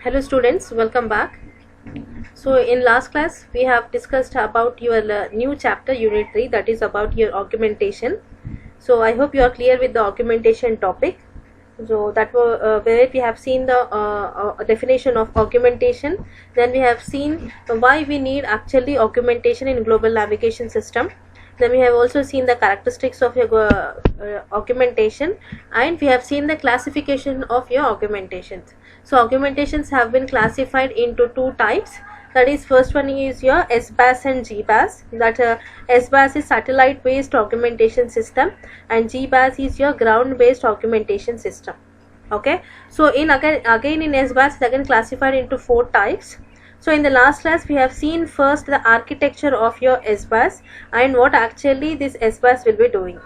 Hello students, welcome back. So in last class we have discussed about your new chapter unit 3, that is about your augmentation. So I hope you are clear with the augmentation topic. So that were where we have seen the definition of augmentation. Then we have seen why we need actually augmentation in global navigation system. Then we have also seen the characteristics of your augmentation, and we have seen the classification of your augmentations. So augmentations have been classified into two types. That is, first one is your SBAS and GBAS. That SBAS is satellite based augmentation system and GBAS is your ground based augmentation system. Okay, so in again in SBAS is again classified into four types. So in the last class we have seen first the architecture of your SBAS and what actually this SBAS will be doing.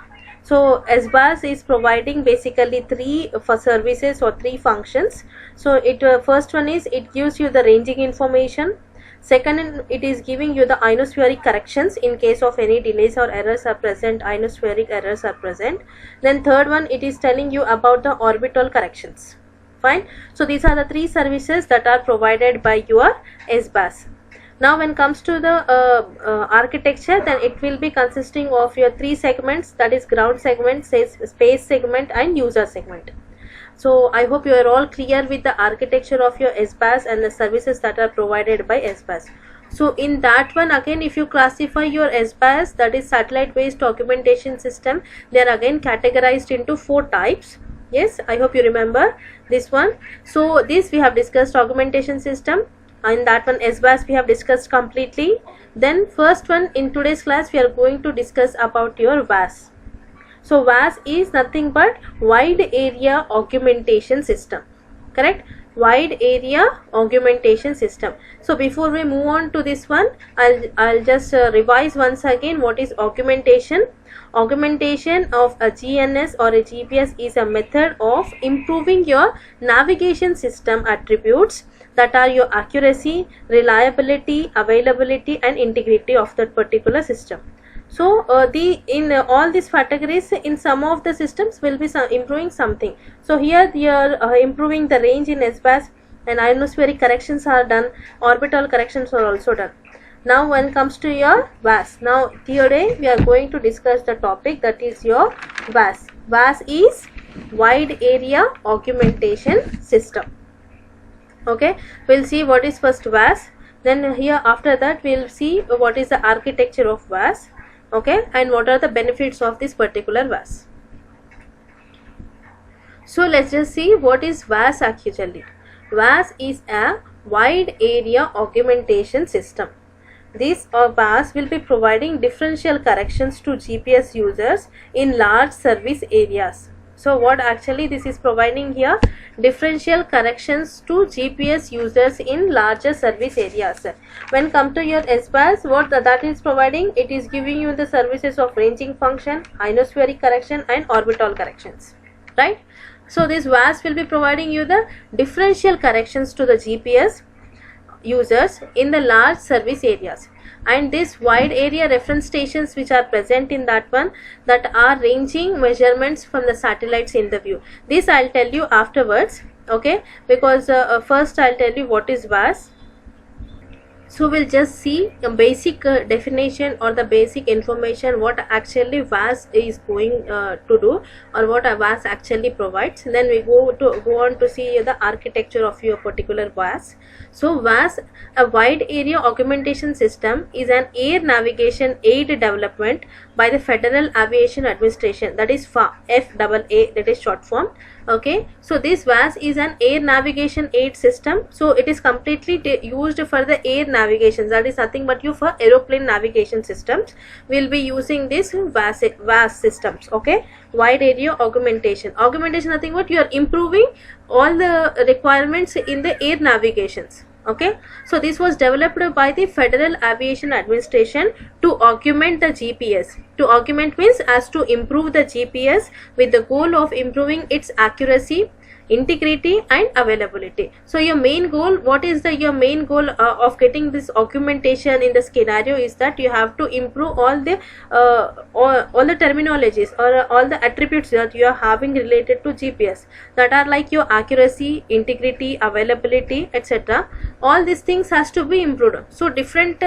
So SBAS is providing basically three services or three functions. So it first one is it gives you the ranging information. Second, it is giving you the ionospheric corrections in case of any delays or errors are present, ionospheric errors are present. Then third one, it is telling you about the orbital corrections. Fine. So these are the three services that are provided by your SBAS. Now when it comes to the architecture, then it will be consisting of your three segments, that is ground segment, space segment and user segment. So I hope you are all clear with the architecture of your SBAS and the services that are provided by SBAS. So in that one again, if you classify your SBAS, that is satellite based augmentation system, they are again categorized into four types. Yes, I hope you remember this one. So this we have discussed augmentation system, and that one SBAS we have discussed completely. Then first one in today's class we are going to discuss about your VAS. So VAS is nothing but wide area augmentation system, correct? Wide area augmentation system. So before we move on to this one, I'll just revise once again what is augmentation. Augmentation of a GNS or a GPS is a method of improving your navigation system attributes, that are your accuracy, reliability, availability and integrity of that particular system. So in all these categories, in some of the systems will be improving something. So here you are improving the range in SBAS, and ionospheric corrections are done, orbital corrections are also done. Now when it comes to your VAS, now today we are going to discuss the topic, that is your VAS. VAS is wide area augmentation system. Okay, we'll see what is first VAS, then here after that we'll see what is the architecture of VAS. Okay, and what are the benefits of this particular VAS. So let's just see what is VAS actually. VAS is a wide area augmentation system. This VAS will be providing differential corrections to GPS users in large service areas. So what actually this is providing here, differential corrections to GPS users in larger service areas. When come to your SBAS, what that is providing, it is giving you the services of ranging function, ionospheric correction and orbital corrections, right? So this VAS will be providing you the differential corrections to the GPS users in the large service areas. And this wide area reference stations which are present in that one, that are ranging measurements from the satellites in the view. This I'll tell you afterwards, okay, because first I'll tell you what is VAS. So we'll just see a basic definition or the basic information what actually VAS is going to do, or what a VAS actually provides. Then we go on to see the architecture of your particular VAS. So VAS, a wide area augmentation system, is an air navigation aid development by the Federal Aviation Administration, that is FAA, that is short form. Okay, so this VAS is an air navigation aid system. So it is completely used for the air navigation, that is nothing but you for aeroplane navigation systems will be using this VAS systems. Okay, wide area augmentation. Augmentation nothing but you are improving all the requirements in the air navigations. Okay, so this was developed by the Federal Aviation Administration to augment the GPS. To augment means as to improve the GPS with the goal of improving its accuracy, integrity and availability. So your main goal, what is your main goal of getting this augmentation in the scenario is that you have to improve all the terminologies or all the attributes that you are having related to GPS, that are like your accuracy, integrity, availability, etc. All these things has to be improved. So different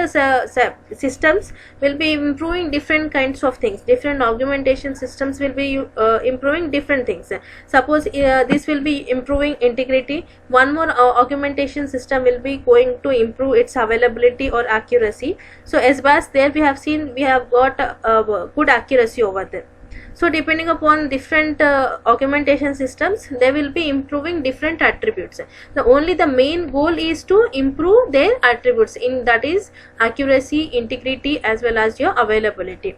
systems will be improving different kinds of things. Different augmentation systems will be improving different things. Suppose this will be improving integrity, one more augmentation system will be going to improve its availability or accuracy. So SBAS, there we have seen we have got good accuracy over there. So depending upon different augmentation systems, they will be improving different attributes. The main goal is to improve their attributes, in that is accuracy, integrity, as well as your availability.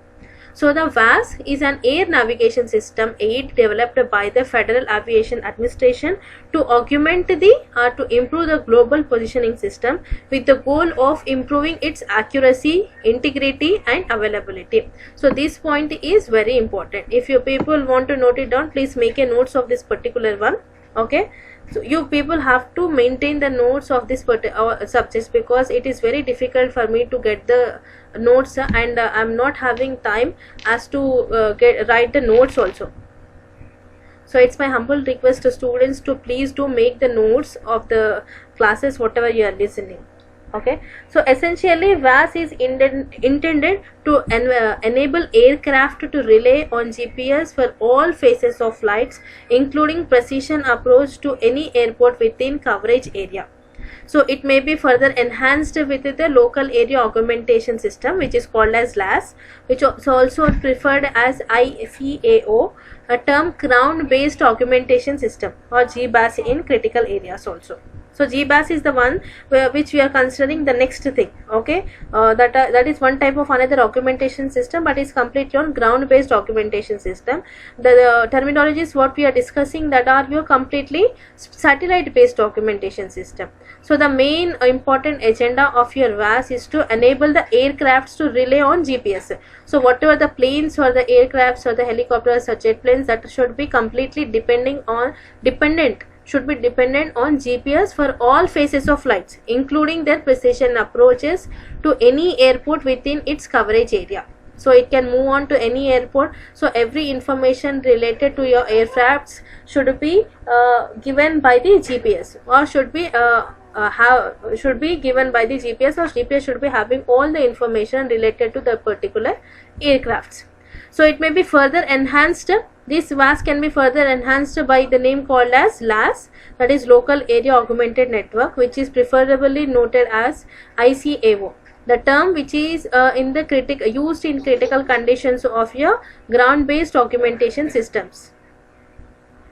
So the VAS is an air navigation system aid developed by the Federal Aviation Administration to augment to improve the global positioning system with the goal of improving its accuracy, integrity and availability. So this point is very important. If you people want to note it down, please make a notes of this particular one. Okay, so you people have to maintain the notes of this subjects, because it is very difficult for me to get the notes and I'm not having time as to write the notes also. So it's my humble request to students to please do make the notes of the classes whatever you are listening. Okay, so essentially VAS is intended to enable aircraft to rely on GPS for all phases of flights, including precision approach to any airport within coverage area. So it may be further enhanced with the local area augmentation system, which is called as LAS, which is also preferred as IFEAO, a term ground based augmentation system, or GBAS in critical areas also. So GBAS is the one which we are considering the next thing. Okay, that is one type of another augmentation system, but is completely on ground based augmentation system. The terminologies what we are discussing, that are your completely satellite based augmentation system. So the main important agenda of your VAS is to enable the aircrafts to rely on GPS. So whatever the planes or the aircrafts or the helicopters or jet planes, that should be completely dependent on GPS for all phases of flights, including their precision approaches to any airport within its coverage area. So it can move on to any airport. So every information related to your aircrafts should be given by the GPS, or should be given by the GPS, or GPS should be having all the information related to the particular aircrafts. So it may be further enhanced. This VAS can be further enhanced by the name called as LAS, that is Local Area Augmented Network, which is preferably noted as ICAO. The term which is used in critical conditions of your ground-based augmentation systems.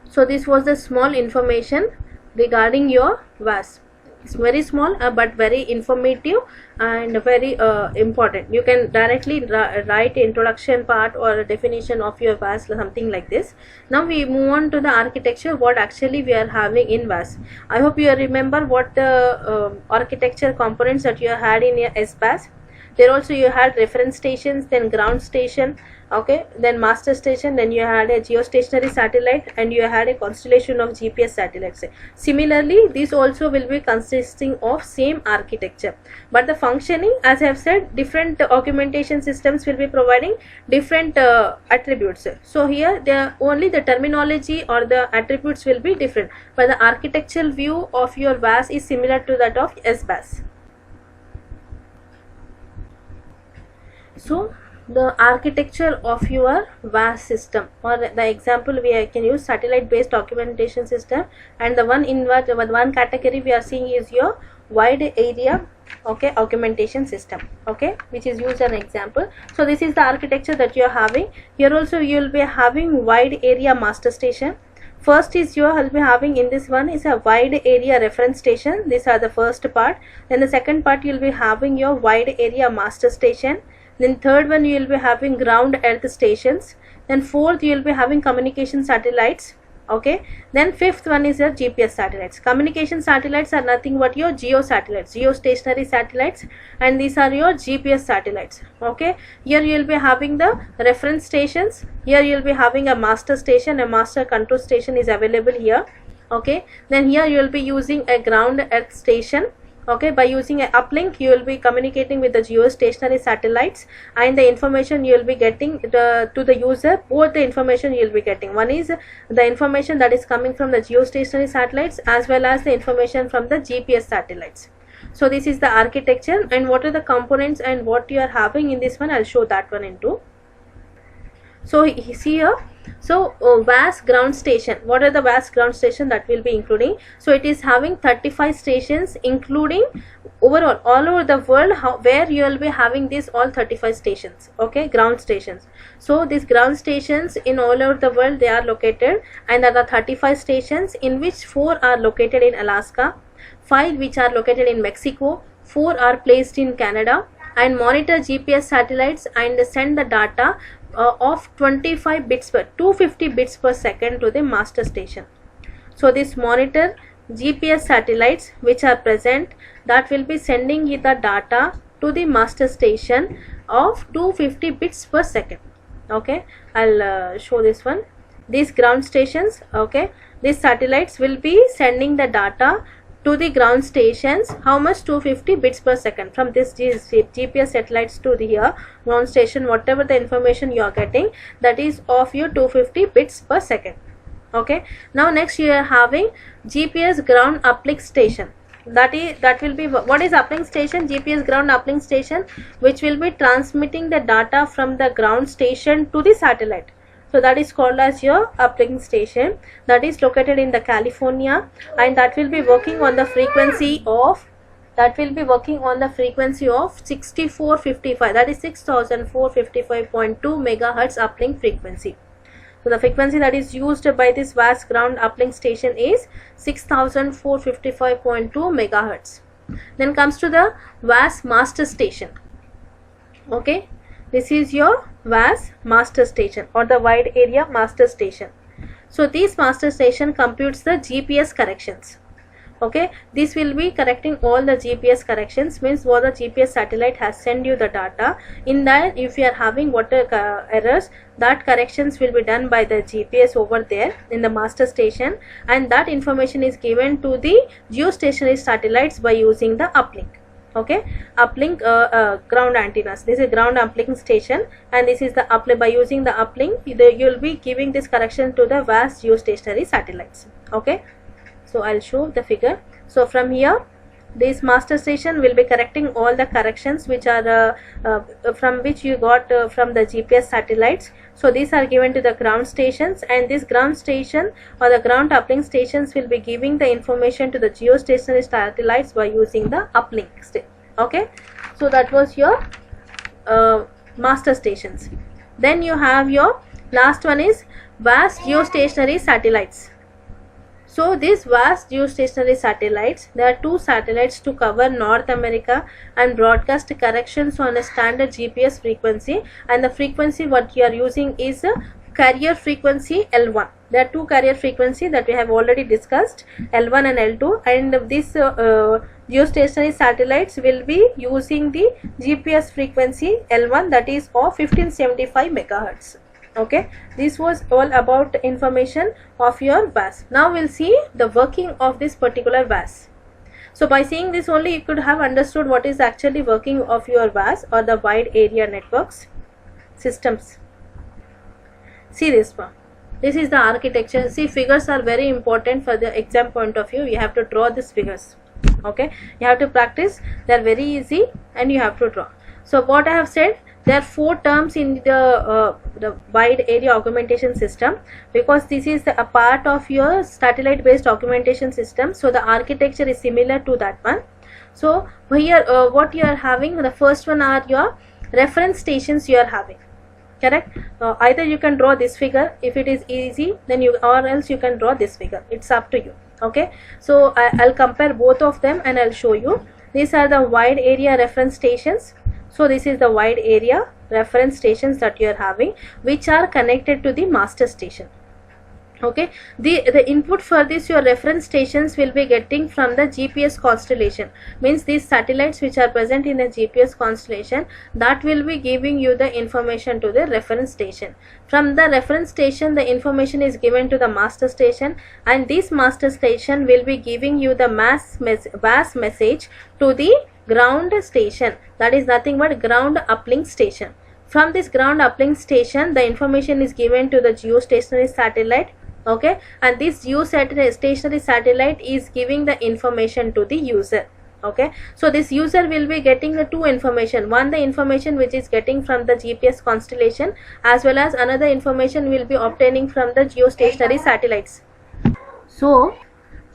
So this was the small information regarding your VAS. It's very small but very informative and very important. You can directly write introduction part or a definition of your VAS, something like this. Now we move on to the architecture, what actually we are having in VAS. I hope you remember what the architecture components that you had in your SBAS. There also you had reference stations, then ground station, okay, then master station, then you had a geostationary satellite, and you had a constellation of GPS satellites. Similarly, this also will be consisting of same architecture, but the functioning, as I have said, different augmentation systems will be providing different attributes. So here only the terminology or the attributes will be different, but the architectural view of your VAS is similar to that of SBAS. So the architecture of your VAS system, or the example we can use satellite based augmentation system, and the one in one category we are seeing is your wide area augmentation system, okay, which is used an example. So this is the architecture that you are having. Here also you will be having wide area master station. First is you will be having in this one is a wide area reference station. These are the first part. Then the second part you will be having your wide area master station. Then third one you will be having ground earth stations. Then fourth you will be having communication satellites, okay. Then fifth one is your GPS satellites. Communication satellites are nothing but your geo satellites, geostationary satellites, and these are your GPS satellites, okay. Here you will be having the reference stations. Here you will be having a master station, a master control station is available here, Okay, then here you will be using a ground earth station. Okay, by using an uplink you will be communicating with the geostationary satellites, and the information you will be getting to the user. Both the information you will be getting, one is the information that is coming from the geostationary satellites as well as the information from the GPS satellites. So this is the architecture, and what are the components and what you are having in this one, I'll show that one into. So see here, so VAS ground station, what are the VAS ground station that will be including? So it is having 35 stations, including overall all over the world, where you will be having these all 35 stations. Okay, ground stations. So these ground stations in all over the world they are located, and there are 35 stations, in which 4 are located in Alaska, 5 which are located in Mexico, 4 are placed in Canada, and monitor GPS satellites and send the data of 25 bits per 250 bits per second to the master station. So this monitor GPS satellites which are present, that will be sending the data to the master station of 250 bits per second. Okay, I'll show this one. These ground stations, okay, these satellites will be sending the data to the ground stations. How much? 250 bits per second. From this GPS satellites to the here ground station, whatever the information you are getting, that is of your 250 bits per second. Okay, now next you are having GPS ground uplink station. That will be, what is uplink station? GPS ground uplink station, which will be transmitting the data from the ground station to the satellite. So that is called as your uplink station, that is located in the California, and that will be working on the frequency of 6455, that is 6455.2 megahertz uplink frequency. So the frequency that is used by this VAS ground uplink station is 6455.2 megahertz. Then comes to the VAS master station. Okay, this is your VAS master station or the wide area master station. So this master station computes the GPS corrections. Okay, this will be correcting all the GPS corrections, means what the GPS satellite has sent you the data. In that, if you are having water errors, that corrections will be done by the GPS over there in the master station, and that information is given to the geostationary satellites by using the uplink. Okay, uplink ground antennas. This is ground uplink station, and this is the uplink. By using the uplink, you will be giving this correction to the VAS geostationary satellites. Okay, so I'll show the figure. So from here, this master station will be correcting all the corrections which are from which you got from the GPS satellites. So these are given to the ground stations, and this ground station or the ground uplink stations will be giving the information to the geostationary satellites by using the uplink. Okay, so that was your master stations. Then you have your last one is VAS geostationary satellites. So these VAS geostationary satellites, there are 2 satellites to cover North America and broadcast corrections on a standard GPS frequency, and the frequency what you are using is a carrier frequency L1. There are 2 carrier frequency that we have already discussed, L1 and L2, and this geostationary satellites will be using the GPS frequency L1, that is of 1575 megahertz. Okay, this was all about information of your VAS. Now we'll see the working of this particular VAS. So by seeing this only, you could have understood what is actually working of your VAS or the wide area networks systems. See this one. This is the architecture. See, figures are very important for the exam point of view. You have to draw these figures. Okay, you have to practice. They are very easy, and you have to draw. So what I have said, there are 4 terms in the wide area augmentation system, because this is a part of your satellite based augmentation system. So the architecture is similar to that one. So here what you are having, the first one are your reference stations you are having. Correct? Either you can draw this figure if it is easy, then you, or else you can draw this figure. It's up to you. Okay, so I'll compare both of them and I'll show you. These are the wide area reference stations. So this is the wide area reference stations that you are having, which are connected to the master station. Okay, the input for this your reference stations will be getting from the GPS constellation, means these satellites which are present in the GPS constellation, that will be giving you the information to the reference station. From the reference station the information is given to the master station, and this master station will be giving you the VAS message to the ground station, that is nothing but ground uplink station. From this ground uplink station the information is given to the geostationary satellite. Okay, and this geostationary satellite is giving the information to the user. Okay, so this user will be getting the two information, one the information which is getting from the GPS constellation, as well as another information will be obtaining from the geostationary satellites. So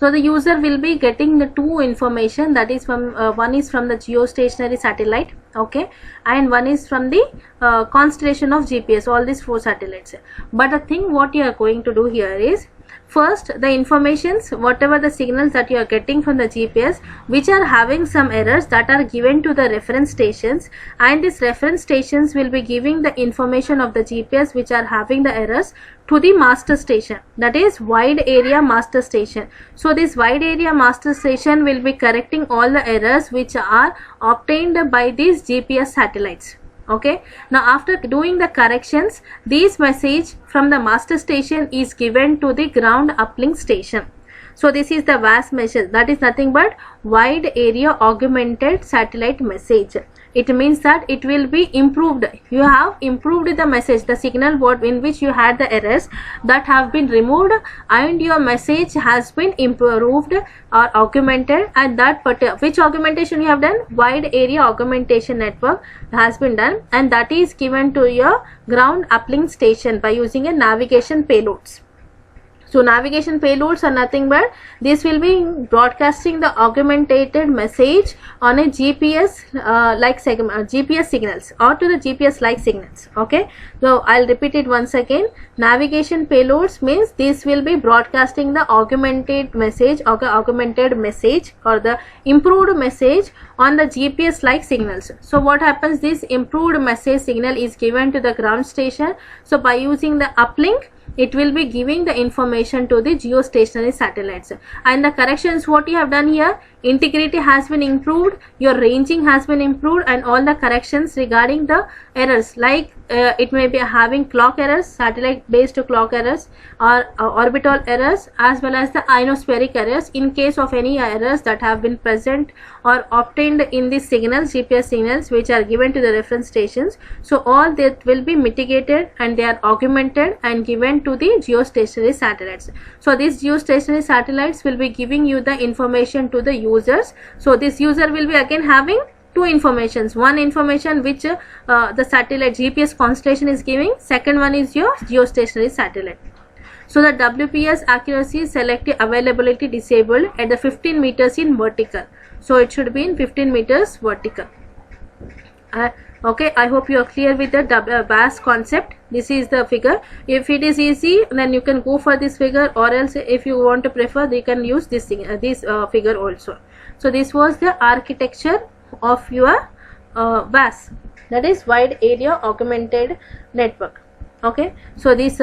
the user will be getting the two information, that is from one is from the geostationary satellite, okay, and one is from the constellation of GPS, all these 4 satellites. But the thing what you are going to do here is, first the informations, whatever the signals that you are getting from the GPS which are having some errors, that are given to the reference stations, and these reference stations will be giving the information of the GPS which are having the errors to the master station, that is wide area master station. So this wide area master station will be correcting all the errors which are obtained by these GPS satellites. Okay, now after doing the corrections, this message from the master station is given to the ground uplink station. So this is the VAS message, that is nothing but wide area augmented satellite message. It means that it will be improved. You have improved the message, the signal what in which you had the errors, that have been removed, and your message has been improved or augmented, and that which augmentation you have done, wide area augmentation network has been done, and that is given to your ground uplink station by using a navigation payloads. So navigation payloads are nothing but this will be broadcasting the augmented message on a GPS GPS signals, or to the GPS like signals. Okay, so I'll repeat it once again. Navigation payloads means this will be broadcasting the augmented message or the improved message on the GPS like signals. So what happens, this improved message signal is given to the ground station. So by using the uplink, it will be giving the information to the geostationary satellites, and the corrections what you have done here, integrity has been improved, your ranging has been improved, and all the corrections regarding the errors, like it may be having clock errors, satellite based clock errors, or orbital errors, as well as the ionospheric errors. In case of any errors that have been present or obtained in the signals, GPS signals which are given to the reference stations, so all that will be mitigated and they are augmented and given to the geostationary satellites. So these geostationary satellites will be giving you the information to the users. So this user will be again having two informations, one information which the satellite GPS constellation is giving, second one is your geostationary satellite. So the WPS accuracy selective availability disabled at the 15 meters in vertical, so it should be in 15 meters vertical. Okay, I hope you are clear with the VAS concept. This is the figure. If it is easy, then you can go for this figure, or else if you want to prefer, you can use this thing, figure also. So this was the architecture of your VAS, that is wide area augmented network. Okay, so this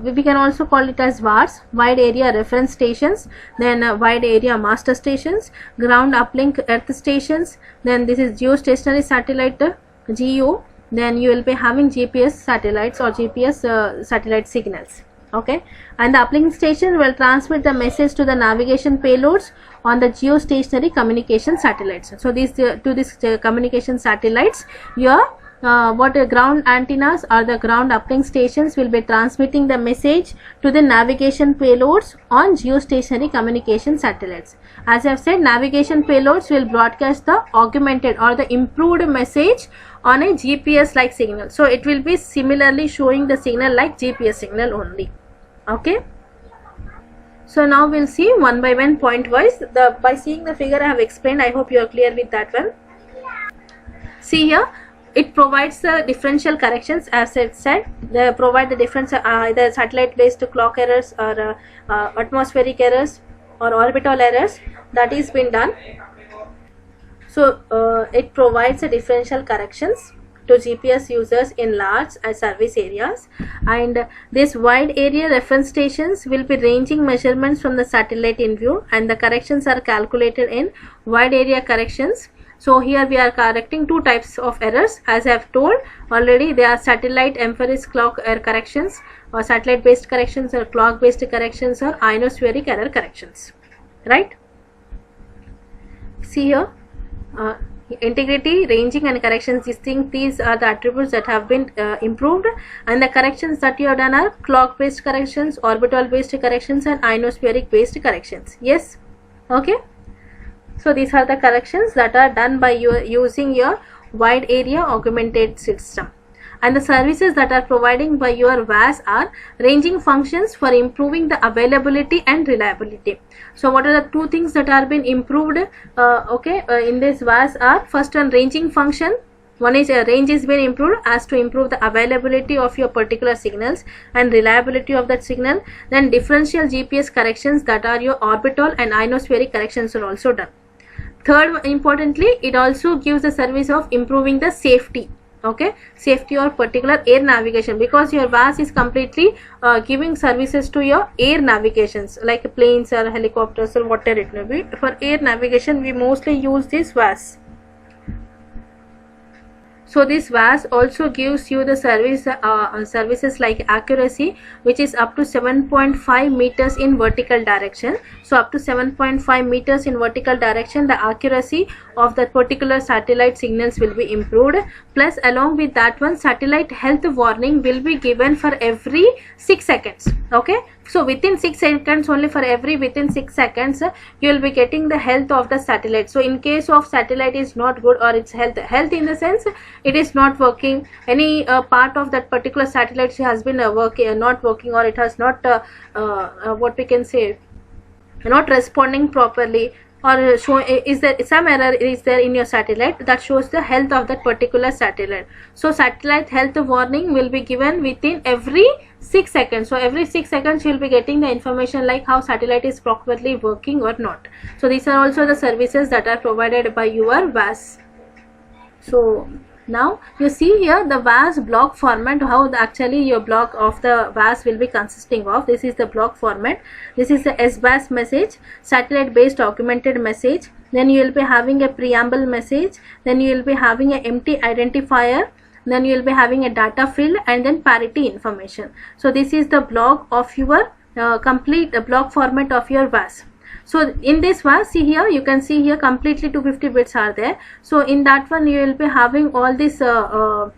we can also call it as VARS, wide area reference stations, then wide area master stations, ground uplink earth stations, then this is geostationary satellite GEO, then you will be having GPS satellites or GPS satellite signals. Okay, and the uplink station will transmit the message to the navigation payloads on the geostationary communication satellites. So these communication satellites, your ground antennas or the ground uplink stations will be transmitting the message to the navigation payloads on geostationary communication satellites. As I have said, navigation payloads will broadcast the augmented or the improved message on a GPS like signal. So it will be similarly showing the signal like GPS signal only. Okay, so now we'll see one by one point wise. By seeing the figure I have explained, I hope you are clear with that one. See here, it provides the differential corrections. As I said, they provide the difference either satellite based clock errors or atmospheric errors or orbital errors, that is been done. So it provides the differential corrections to GPS users in large service areas. And this wide area reference stations will be ranging measurements from the satellite in view, and the corrections are calculated in wide area corrections. So here we are correcting two types of errors, as I have told already. They are satellite emphasis clock error corrections, or satellite based corrections, or clock based corrections, or ionospheric error corrections, right? See here, integrity, ranging and corrections, these are the attributes that have been improved, and the corrections that you have done are clock based corrections, orbital based corrections, and ionospheric based corrections. Yes, okay. So these are the corrections that are done by using your wide area augmented system. And the services that are providing by your VAS are ranging functions for improving the availability and reliability. So what are the two things that are been improved in this VAS are, first one, ranging function. One is range is been improved as to improve the availability of your particular signals and reliability of that signal. Then differential GPS corrections, that are your orbital and ionospheric corrections, are also done. Third, importantly, it also gives the service of improving the safety, okay, safety or particular air navigation, because your VAS is completely giving services to your air navigations, like planes or helicopters or whatever it may be. For air navigation, we mostly use this VAS. So this VAS also gives you the services like accuracy, which is up to 7.5 meters in vertical direction. So up to 7.5 meters in vertical direction, the accuracy of that particular satellite signals will be improved. Plus, along with that one, satellite health warning will be given for every 6 seconds. Okay. So within 6 seconds, only for every within 6 seconds, you will be getting the health of the satellite. So in case of satellite is not good, or its health in the sense it is not working, any part of that particular satellite has been not working, or it has not what we can say, not responding properly, or is there some error is there in your satellite, that shows the health of that particular satellite. So satellite health warning will be given within every 6 seconds. So every 6 seconds you will be getting the information like how satellite is properly working or not. So these are also the services that are provided by your VAS. So now you see here the VAS block format, how actually your block of the VAS will be consisting of. This is the block format. This is the SBAS message, satellite based augmented message. Then you will be having a preamble message. Then you will be having an empty identifier. Then you will be having a data field, and then parity information. So this is the block of your complete block format of your VAS. So in this VAS, see here, you can see here completely 250 bits are there. So in that one you will be having all this all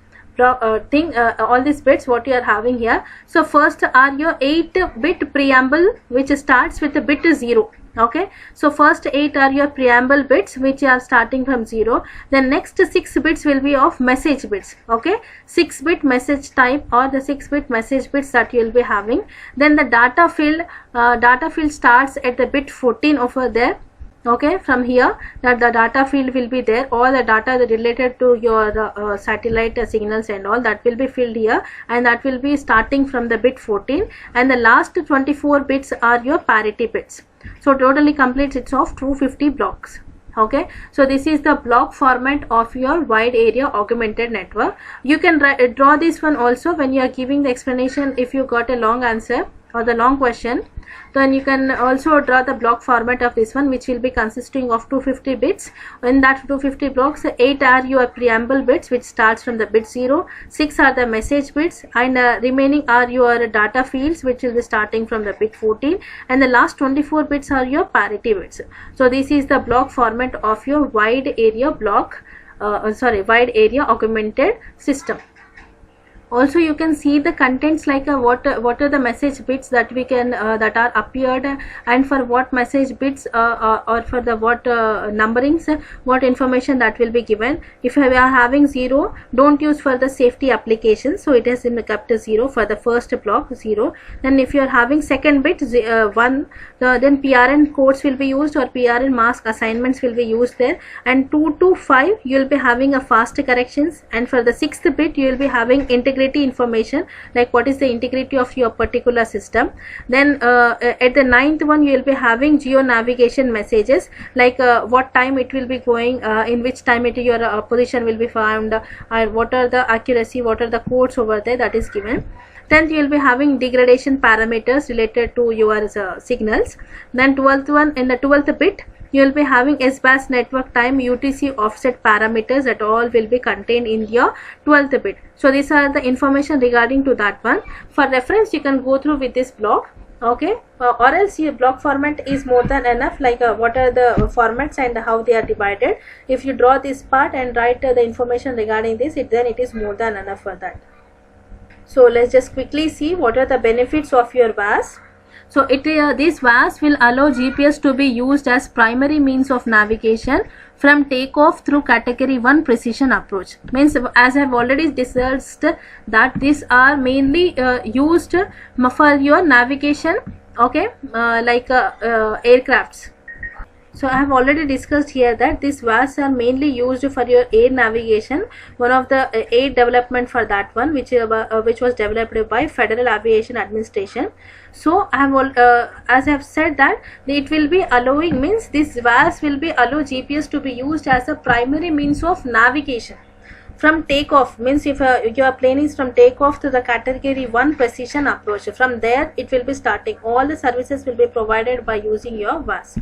these bits what you are having here. So first are your 8-bit preamble, which starts with the bit 0. Okay, so first 8 are your preamble bits, which are starting from 0. Then next 6 bits will be of message bits. Okay, 6-bit message type, or the 6-bit message bits that you will be having. Then the data field starts at the bit 14 over there. Okay, from here that the data field will be there, all the data that related to your satellite signals and all that will be filled here, and that will be starting from the bit 14, and the last 24 bits are your parity bits. So totally complete it's of 250 blocks. Okay, so this is the block format of your wide area augmented network. You can draw this one also when you are giving the explanation. If you got a long answer or the long question, then you can also draw the block format of this one, which will be consisting of 250 bits. In that 250 blocks, 8 are your preamble bits, which starts from the bit 0, 6 are the message bits, and remaining are your data fields, which will be starting from the bit 14, and the last 24 bits are your parity bits. So this is the block format of your wide area wide area augmented system. Also you can see the contents like what are the message bits that we can that are appeared, and for what message bits or for the what numberings, what information that will be given. If we are having 0, don't use for the safety application, so it is in kept 0 for the first block 0. Then if you are having second bit 1, then PRN codes will be used, or PRN mask assignments will be used there, and 2 to 5 you will be having a fast corrections, and for the 6th bit you will be having integrity integrity information, like what is the integrity of your particular system. Then at the 9th one you will be having geo navigation messages, like what time it will be going, in which time your position will be found, and what are the accuracy, what are the codes over there, that is given. 10th you will be having degradation parameters related to your signals. Then 12th one, in the 12th bit you will be having SBAS network time UTC offset parameters, that all will be contained in your 12th bit. So these are the information regarding to that one. For reference you can go through with this block, okay, or else your block format is more than enough, like what are the formats and how they are divided. If you draw this part and write the information regarding this, then it is more than enough for that. So let's just quickly see what are the benefits of your VAS. So this VAS will allow GPS to be used as primary means of navigation from takeoff through category 1 precision approach. Means, as I have already discussed, that these are mainly used for your navigation, okay, like aircrafts. So I have already discussed here that these VAS are mainly used for your air navigation. One of the air development for that one, which was developed by Federal Aviation Administration. So I have as I have said that it will be allowing, means this VAS will be allow GPS to be used as a primary means of navigation from takeoff. Means if your plane is from takeoff to the category 1 precision approach, from there it will be starting. All the services will be provided by using your VAS.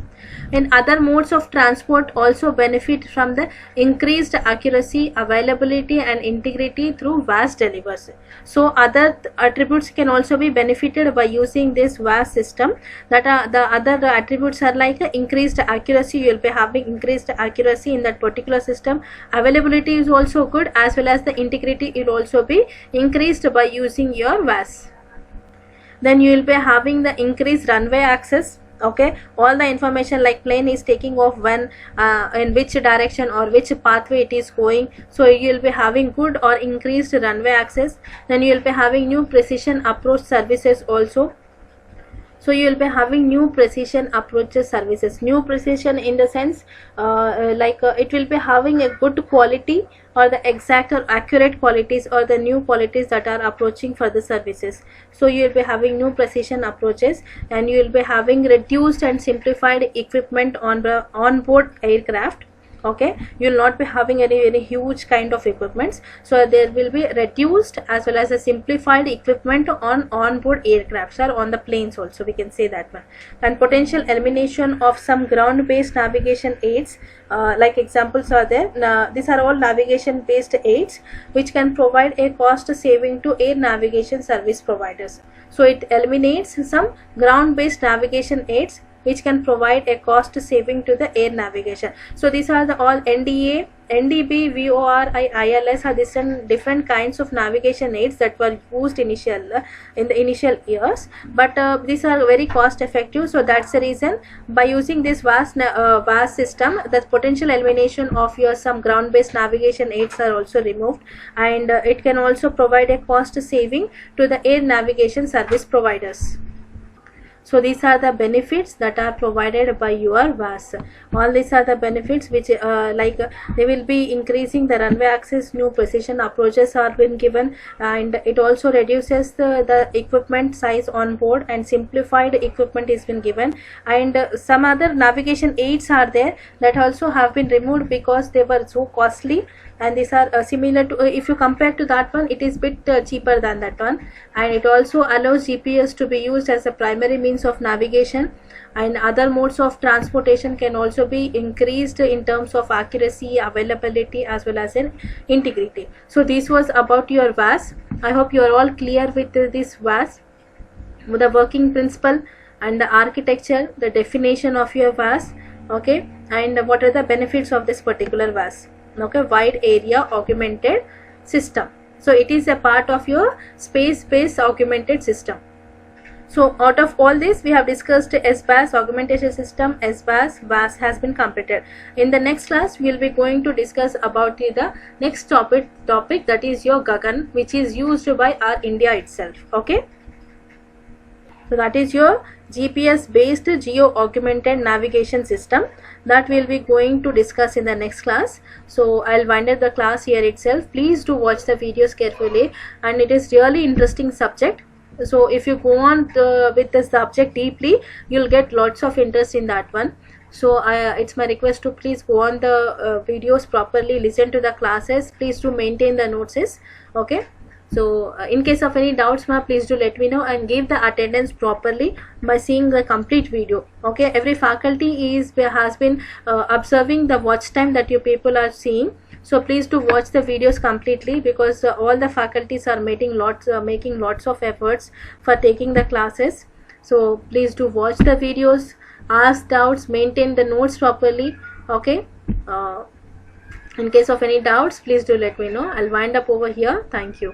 In other modes of transport also benefit from the increased accuracy, availability and integrity through VAS delivers. So other attributes can also be benefited by using this VAS system. That are the other attributes are like increased accuracy. You will be having increased accuracy in that particular system. Availability is also good, as well as the integrity will also be increased by using your VAS. Then you will be having the increased runway access. Okay, all the information like plane is taking off when, in which direction or which pathway it is going. So you will be having good or increased runway access. Then you will be having new precision approach services also. So you will be having new precision approaches services. New precision in the sense it will be having a good quality, or the exact or accurate qualities, or the new qualities that are approaching for the services. So you will be having new precision approaches, and you will be having reduced and simplified equipment on the onboard aircraft. Okay, you will not be having any very huge kind of equipments. So there will be reduced as well as a simplified equipment on onboard aircrafts or on the planes also, we can say that one. And potential elimination of some ground based navigation aids, like examples are there. These are all navigation based aids which can provide a cost saving to air navigation service providers. So it eliminates some ground based navigation aids which can provide a cost saving to the air navigation. So these are the all NDA, NDB, VORI, ILS are different kinds of navigation aids that were used in the initial years, but these are very cost effective. So that's the reason by using this VAS system, the potential elimination of your some ground based navigation aids are also removed, and it can also provide a cost saving to the air navigation service providers. So these are the benefits that are provided by your VAS. All these are the benefits which they will be increasing the runway access, new precision approaches are been given, and it also reduces the equipment size on board, and simplified equipment is been given, and some other navigation aids are there that also have been removed because they were so costly, and these are similar to, if you compare to that one, it is bit cheaper than that one. And it also allows GPS to be used as a primary means of navigation, and other modes of transportation can also be increased in terms of accuracy, availability as well as in integrity. So this was about your VAS. I hope you are all clear with this VAS, the working principle and the architecture, the definition of your VAS, okay, and what are the benefits of this particular VAS. Okay, wide area augmented system. So it is a part of your space-based augmented system. So out of all this, we have discussed SBAS, augmentation system, SBAS, VAS has been completed. In the next class, we will be going to discuss about the next topic that is your Gagan, which is used by our India itself. Okay. So that is your GPS based geo augmented navigation system, that we'll be going to discuss in the next class. So I'll wind up the class here itself. Please do watch the videos carefully, and it is really interesting subject. So if you go on with the subject deeply, you'll get lots of interest in that one. So it's my request to please go on the videos properly, listen to the classes, please do maintain the notes. Okay. So in case of any doubts, ma, please do let me know, and give the attendance properly by seeing the complete video. Okay, every faculty has been observing the watch time that you people are seeing. So please do watch the videos completely, because all the faculties are making lots of efforts for taking the classes. So please do watch the videos, ask doubts, maintain the notes properly. Okay. In case of any doubts, please do let me know. I'll wind up over here. Thank you.